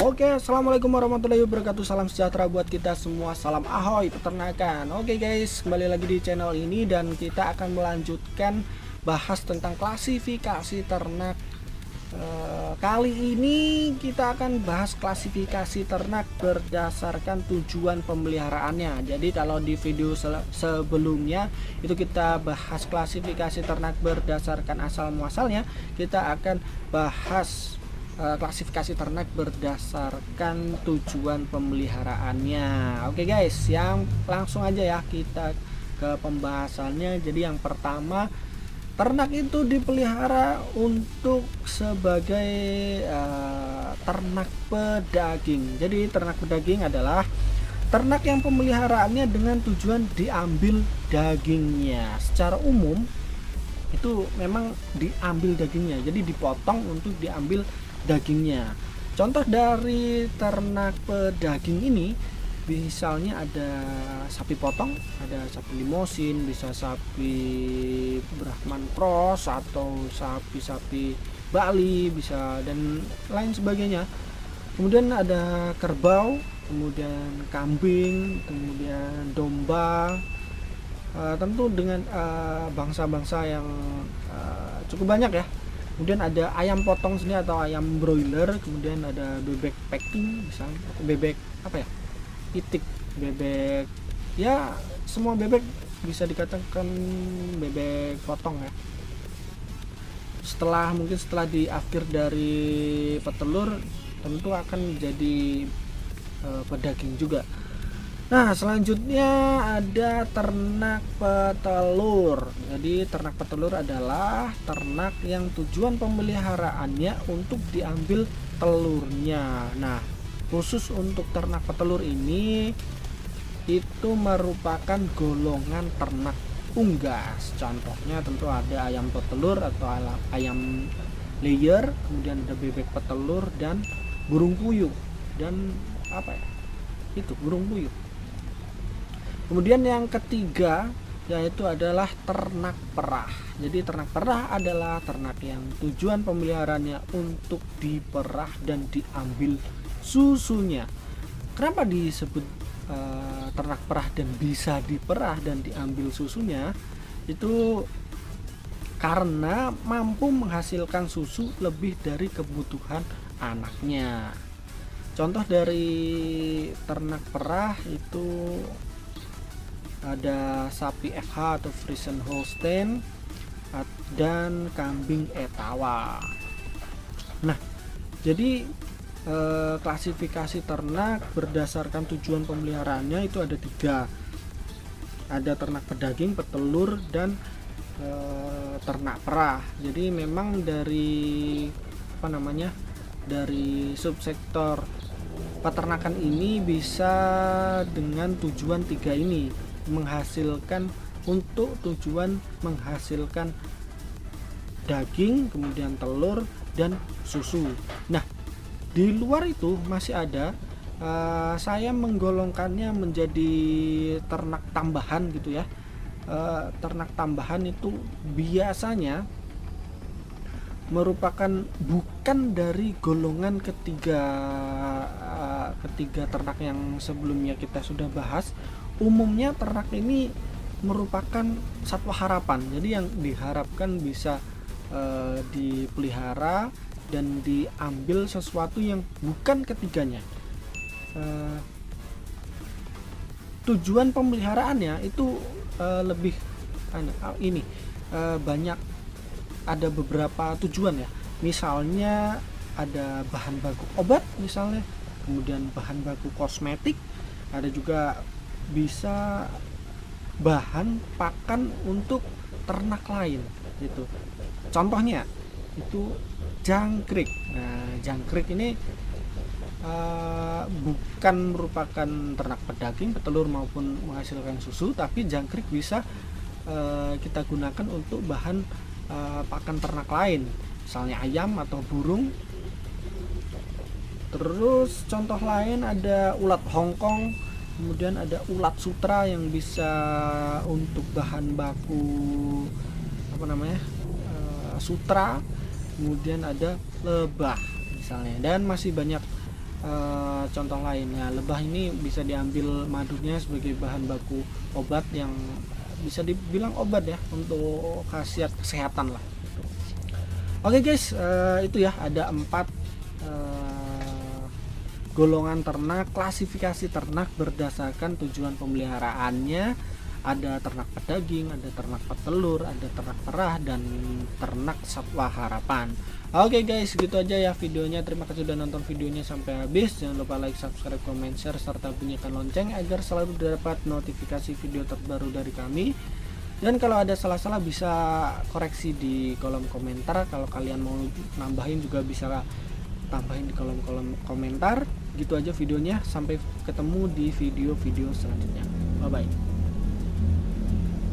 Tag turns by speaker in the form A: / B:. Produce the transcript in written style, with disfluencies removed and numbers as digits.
A: Oke, assalamualaikum warahmatullahi wabarakatuh. Salam sejahtera buat kita semua. Salam ahoy peternakan. Oke guys, kembali lagi di channel ini dan kita akan melanjutkan bahas tentang klasifikasi ternak. Kali ini kita akan bahas klasifikasi ternak berdasarkan tujuan pemeliharaannya. Jadi kalau di video sebelumnya itu kita bahas klasifikasi ternak berdasarkan asal muasalnya, kita akan bahas klasifikasi ternak berdasarkan tujuan pemeliharaannya. Oke guys, yang langsung aja ya kita ke pembahasannya. Jadi yang pertama, ternak itu dipelihara untuk sebagai ternak pedaging. Jadi ternak pedaging adalah ternak yang pemeliharaannya dengan tujuan diambil dagingnya. Secara umum itu memang diambil dagingnya, jadi dipotong untuk diambil dagingnya. Contoh dari ternak pedaging ini misalnya ada sapi potong, ada sapi limosin, bisa sapi Brahman cross atau sapi-sapi Bali bisa, dan lain sebagainya. Kemudian ada kerbau, kemudian kambing, kemudian domba, tentu dengan bangsa-bangsa yang cukup banyak ya. Kemudian ada ayam potong sendiri atau ayam broiler, kemudian ada bebek packing misalnya, atau bebek apa ya, itik, bebek ya, semua bebek bisa dikatakan bebek potong ya. Setelah di akhir dari petelur tentu akan menjadi pedaging juga. Nah, selanjutnya ada ternak petelur. Jadi ternak petelur adalah ternak yang tujuan pemeliharaannya untuk diambil telurnya. Nah, khusus untuk ternak petelur ini itu merupakan golongan ternak unggas. Contohnya tentu ada ayam petelur atau ayam layer, kemudian ada bebek petelur dan burung puyuh, dan apa ya? Itu burung puyuh. Kemudian yang ketiga yaitu adalah ternak perah. Jadi ternak perah adalah ternak yang tujuan pemeliharaannya untuk diperah dan diambil susunya. Kenapa disebut ternak perah dan bisa diperah dan diambil susunya? Itu karena mampu menghasilkan susu lebih dari kebutuhan anaknya. Contoh dari ternak perah itu ada sapi FH atau Friesian Holstein dan kambing Etawa. Nah, jadi klasifikasi ternak berdasarkan tujuan pemeliharaannya itu ada 3. Ada ternak pedaging, petelur, dan ternak perah. Jadi memang dari dari subsektor peternakan ini bisa dengan tujuan 3 ini, menghasilkan untuk tujuan menghasilkan daging, kemudian telur dan susu. Nah, di luar itu masih ada, saya menggolongkannya menjadi ternak tambahan gitu ya. Ternak tambahan itu biasanya merupakan bukan dari golongan ketiga ternak yang sebelumnya kita sudah bahas. Umumnya ternak ini merupakan satwa harapan, jadi yang diharapkan bisa dipelihara dan diambil sesuatu yang bukan ketiganya. Tujuan pemeliharaannya itu lebih banyak, ada beberapa tujuan ya. Misalnya ada bahan baku obat misalnya, kemudian bahan baku kosmetik, ada juga bisa bahan pakan untuk ternak lain gitu. Contohnya itu jangkrik. Nah, jangkrik ini bukan merupakan ternak pedaging, petelur maupun menghasilkan susu, tapi jangkrik bisa kita gunakan untuk bahan pakan ternak lain, misalnya ayam atau burung. Terus contoh lain ada ulat Hongkong, kemudian ada ulat sutra yang bisa untuk bahan baku sutra, kemudian ada lebah misalnya, dan masih banyak contoh lainnya. Lebah ini bisa diambil madunya sebagai bahan baku obat yang bisa dibilang obat ya, untuk khasiat kesehatan lah. Oke guys, itu ya, ada 4 golongan ternak, klasifikasi ternak berdasarkan tujuan pemeliharaannya. Ada ternak pedaging, ada ternak petelur, ada ternak perah, dan ternak satwa harapan. Oke guys, gitu aja ya videonya. Terima kasih sudah nonton videonya sampai habis. Jangan lupa like, subscribe, comment, share, serta bunyikan lonceng agar selalu dapat notifikasi video terbaru dari kami. Dan kalau ada salah-salah bisa koreksi di kolom komentar. Kalau kalian mau nambahin juga bisa tambahin di kolom komentar. Gitu aja videonya, sampai ketemu di video-video selanjutnya. Bye bye.